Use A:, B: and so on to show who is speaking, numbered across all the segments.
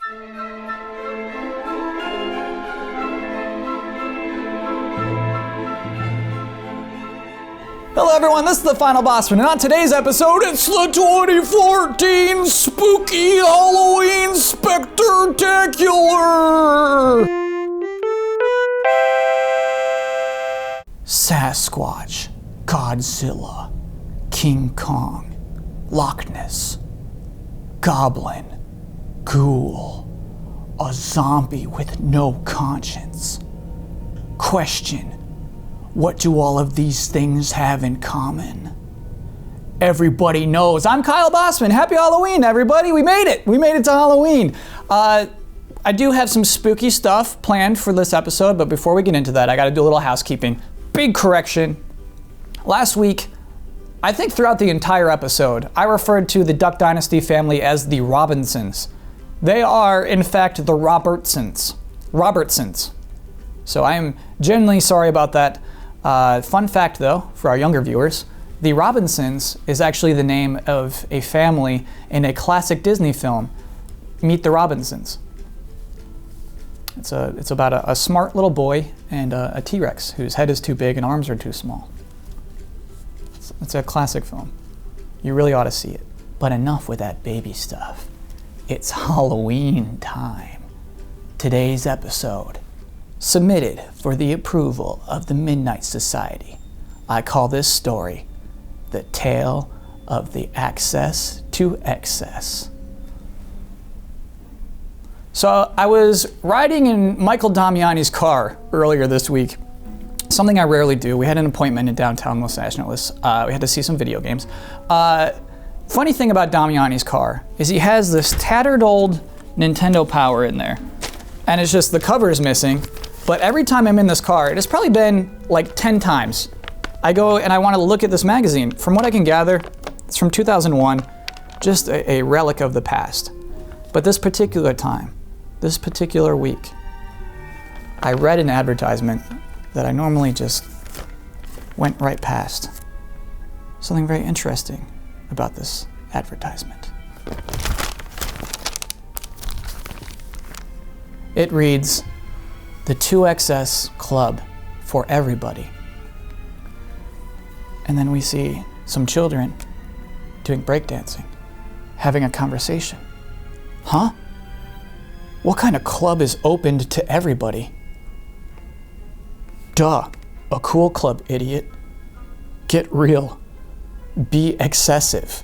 A: Hello everyone, this is the Final Bossman, and on today's episode, it's the 2014 Spooky Halloween Spectertacular! Sasquatch, Godzilla, King Kong, Loch Ness, Goblin, Ghoul, a zombie with no conscience. Question: what do all of these things have in common? Everybody knows. I'm Kyle Bossman. Happy Halloween, everybody. We made it. We made it to Halloween. I do have some spooky stuff planned for this episode, but before we get into that, I got to do a little housekeeping. Big correction. Last week, I think throughout the entire episode, I referred to the Duck Dynasty family as the Robinsons. They are, in fact, the Robertsons. So I am genuinely sorry about that. Fun fact though, for our younger viewers, the Robinsons is actually the name of a family in a classic Disney film, Meet the Robinsons. It's about a smart little boy and a T-Rex whose head is too big and arms are too small. It's a classic film. You really ought to see it. But enough with that baby stuff. It's Halloween time. Today's episode, submitted for the approval of the Midnight Society. I call this story The Tale of the Access to Excess. So I was riding in Michael Damiani's car earlier this week, something I rarely do. We had an appointment in downtown Los Angeles. We had to see some video games. Funny thing about Damiani's car is he has this tattered old Nintendo Power in there, and it's just the cover is missing. But every time I'm in this car, it has probably been like 10 times, I go and I want to look at this magazine. From what I can gather, it's from 2001, just a relic of the past. But this particular time, this particular week, I read an advertisement that I normally just went right past. Something very interesting about this advertisement. It reads, "The 2XS Club for everybody." And then we see some children doing breakdancing, having a conversation. Huh? What kind of club is opened to everybody? Duh, a cool club, idiot. Get real. Be excessive.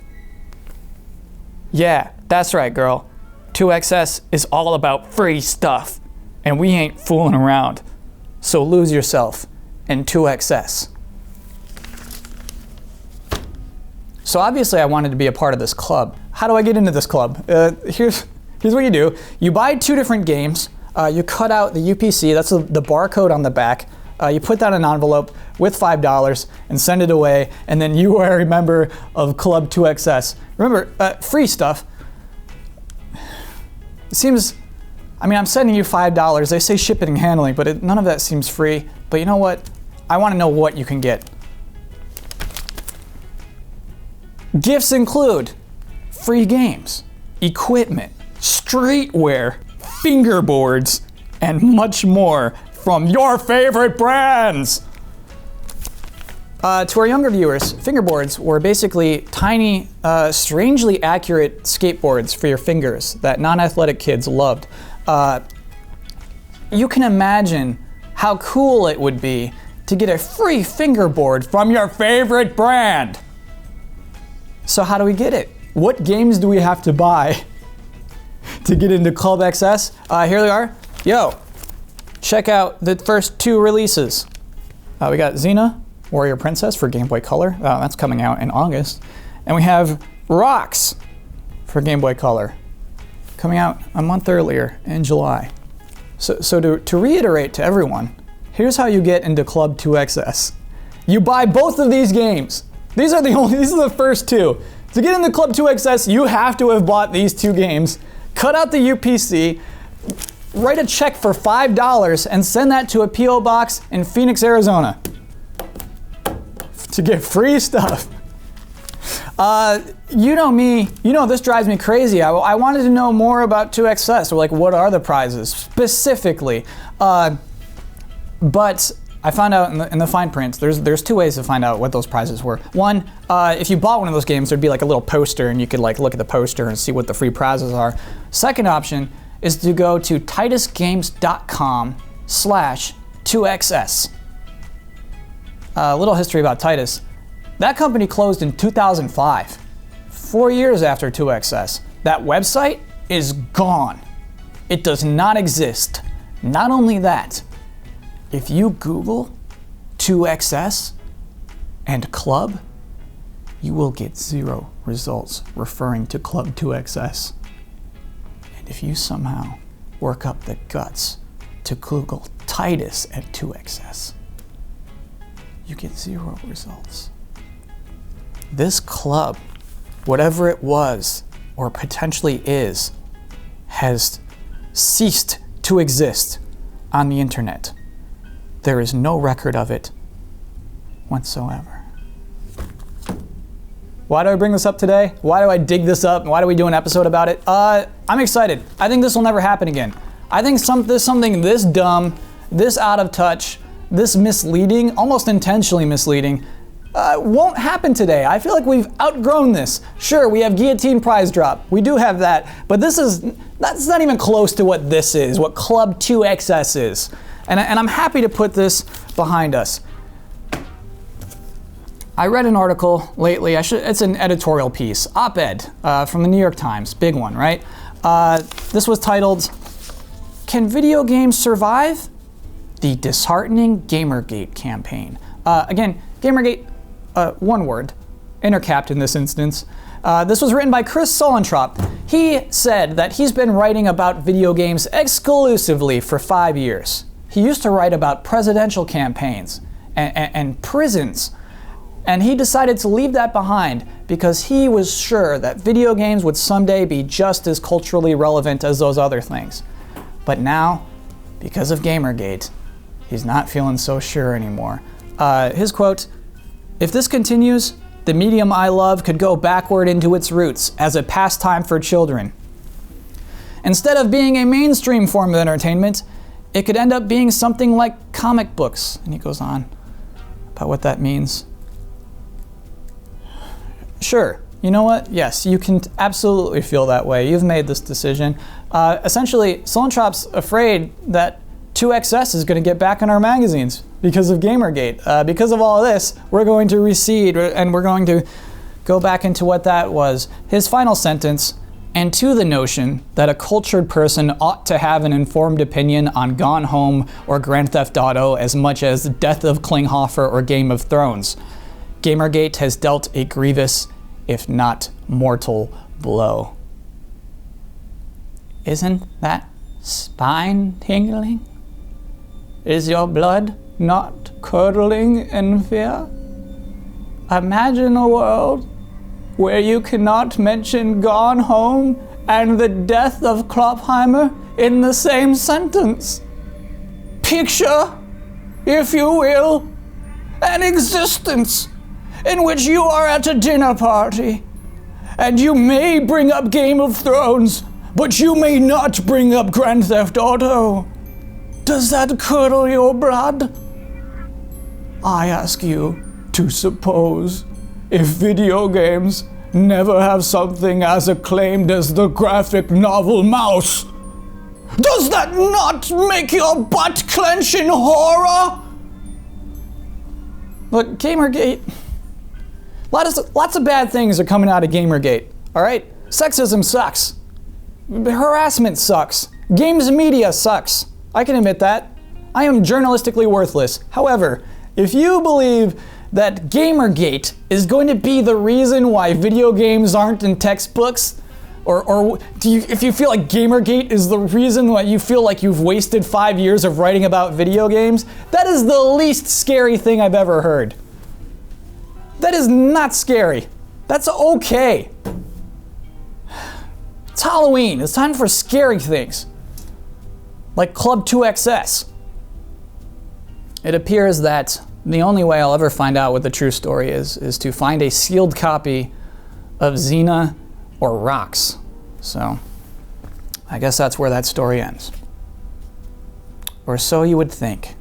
A: Yeah, that's right, girl. 2XS is all about free stuff. And we ain't fooling around. So lose yourself in 2XS. So obviously I wanted to be a part of this club. How do I get into this club? Here's what you do. You buy 2 different games. You cut out the UPC, that's the barcode on the back. You put that in an envelope with $5 and send it away, and then you are a member of Club 2XS. Remember, free stuff. It seems, I'm sending you $5. They say shipping and handling, but none of that seems free. But you know what? I want to know what you can get. Gifts include free games, equipment, streetwear, fingerboards, and much more from your favorite brands. To our younger viewers, fingerboards were basically tiny, strangely accurate skateboards for your fingers that non-athletic kids loved. You can imagine how cool it would be to get a free fingerboard from your favorite brand. So how do we get it? What games do we have to buy to get into Club XS? Here they are. Yo, check out the first 2 releases. We got Xena, Warrior Princess for Game Boy Color. That's coming out in August. And we have Rocks for Game Boy Color, coming out a month earlier in July. So to reiterate to everyone, here's how you get into Club 2XS. You buy both of these games. These are the first 2. To get into Club 2XS, you have to have bought these 2 games, cut out the UPC, write a check for $5, and send that to a P.O. box in Phoenix, Arizona to get free stuff. you know me, you know this drives me crazy. I wanted to know more about 2XS, or like what are the prizes specifically. But I found out in the fine print, there's two ways to find out what those prizes were. One, if you bought one of those games, there'd be like a little poster and you could like look at the poster and see what the free prizes are. Second option is to go to titusgames.com/2XS. A little history about Titus. That company closed in 2005, 4 years after 2XS. That website is gone. It does not exist. Not only that, if you Google 2XS and club, you will get 0 results referring to Club 2XS. And if you somehow work up the guts to Google Titus and 2XS, you get 0 results. This club, whatever it was or potentially is, has ceased to exist on the internet. There is no record of it whatsoever. Why do I bring this up today? Why do I dig this up? Why do we do an episode about it? I'm excited. I think this will never happen again. I think something this dumb, this out of touch, this misleading, almost intentionally misleading, won't happen today. I feel like we've outgrown this. Sure, we have guillotine prize drop. We do have that, but that's not even close to what this is, what Club 2XS is. And I'm happy to put this behind us. I read an article lately, it's an editorial piece, op-ed from the New York Times, big one, right? This was titled, "Can Video Games Survive? The Disheartening Gamergate Campaign." Again, Gamergate, one word, intercapped in this instance. This was written by Chris Solentrop. He said that he's been writing about video games exclusively for 5 years. He used to write about presidential campaigns and prisons. And he decided to leave that behind because he was sure that video games would someday be just as culturally relevant as those other things. But now, because of Gamergate, he's not feeling so sure anymore. His quote, "If this continues, the medium I love could go backward into its roots as a pastime for children. Instead of being a mainstream form of entertainment, it could end up being something like comic books." And he goes on about what that means. Sure, you know what? Yes, you can absolutely feel that way. You've made this decision. Essentially, Solentrop's afraid that 2XS is going to get back in our magazines because of Gamergate. Because of all of this, we're going to recede and we're going to go back into what that was. His final sentence, "And to the notion that a cultured person ought to have an informed opinion on Gone Home or Grand Theft Auto as much as Death of Klinghoffer or Game of Thrones. Gamergate has dealt a grievous, if not mortal, blow." Isn't that spine-tingling? Is your blood not curdling in fear? Imagine a world where you cannot mention Gone Home and the death of Kloppheimer in the same sentence. Picture, if you will, an existence in which you are at a dinner party, and you may bring up Game of Thrones, but you may not bring up Grand Theft Auto. Does that curdle your blood? I ask you to suppose if video games never have something as acclaimed as the graphic novel Mouse, does that not make your butt clench in horror? Look, Gamergate, lots of bad things are coming out of Gamergate, all right? Sexism sucks. Harassment sucks. Games media sucks. I can admit that. I am journalistically worthless. However, if you believe that Gamergate is going to be the reason why video games aren't in textbooks, or if you feel like Gamergate is the reason why you feel like you've wasted 5 years of writing about video games, that is the least scary thing I've ever heard. That is not scary. That's okay. It's Halloween. It's time for scary things. Like Club 2XS. It appears that the only way I'll ever find out what the true story is to find a sealed copy of Xena or rocks. So I guess that's where that story ends. Or so you would think.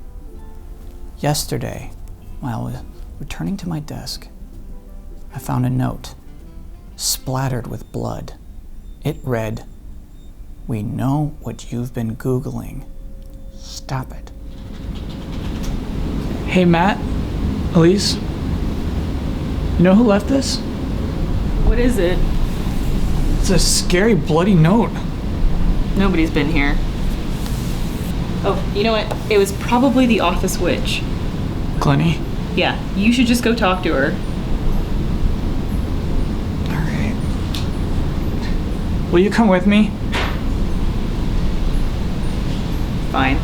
A: Yesterday, while returning to my desk, I found a note splattered with blood. It read, "We know what you've been Googling. Stop it." Hey, Matt, Elise, you know who left this?
B: What is it?
A: It's a scary, bloody note.
B: Nobody's been here. Oh, you know what? It was probably the office witch.
A: Glennie?
B: Yeah, you should just go talk to her.
A: Alright. Will you come with me?
B: Fine.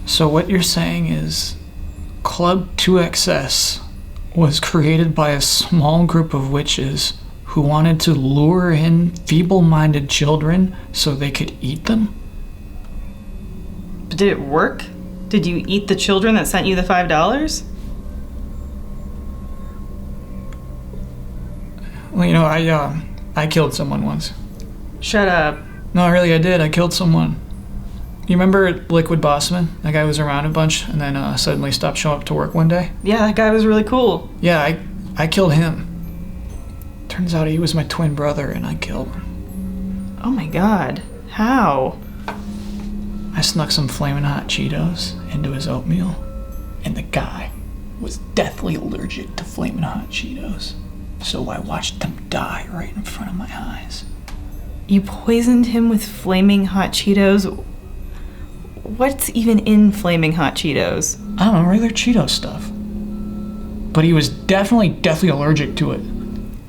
A: So what you're saying is Club 2XS was created by a small group of witches who wanted to lure in feeble-minded children so they could eat them?
B: But did it work? Did you eat the children that sent you the $5?
A: Well, you know, I killed someone once.
B: Shut up.
A: No, really, I did. I killed someone. You remember Liquid Bossman? That guy was around a bunch and then suddenly stopped showing up to work one day?
B: Yeah, that guy was really cool.
A: Yeah, I killed him. Turns out he was my twin brother and I killed him.
B: Oh my god. How?
A: I snuck some flaming hot Cheetos into his oatmeal, and the guy was deathly allergic to flaming hot Cheetos. So I watched him die right in front of my eyes.
B: You poisoned him with flaming hot Cheetos? What's even in flaming hot Cheetos?
A: I don't know, regular Cheeto stuff. But he was definitely deathly allergic to it.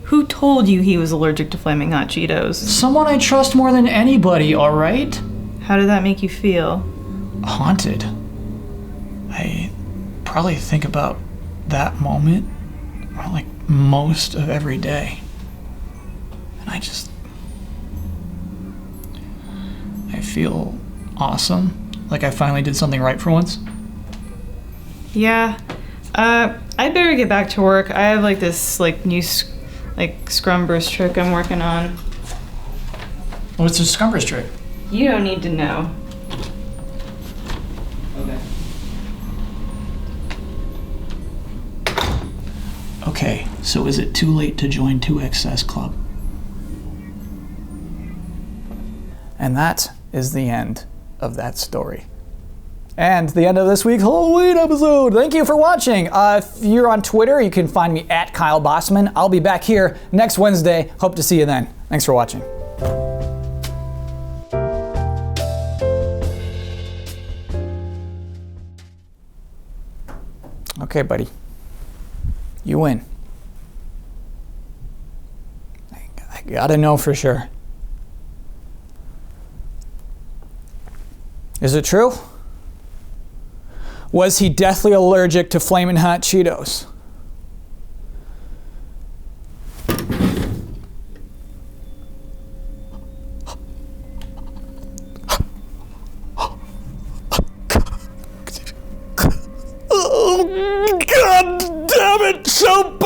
B: Who told you he was allergic to flaming hot Cheetos?
A: Someone I trust more than anybody, alright?
B: How did that make you feel?
A: Haunted. I probably think about that moment like most of every day. And I feel awesome. Like I finally did something right for once.
B: Yeah. I'd better get back to work. I have like this new scrumbrous trick I'm working on.
A: What's the scrumbrous trick?
B: You don't need to know.
A: Okay, so is it too late to join 2XS Club? And that is the end of that story. And the end of this week's Halloween episode. Thank you for watching. If you're on Twitter, you can find me at Kyle Bossman. I'll be back here next Wednesday. Hope to see you then. Thanks for watching. Okay, buddy. You win. I gotta know for sure. Is it true? Was he deathly allergic to flaming hot Cheetos? Oh, God damn it! So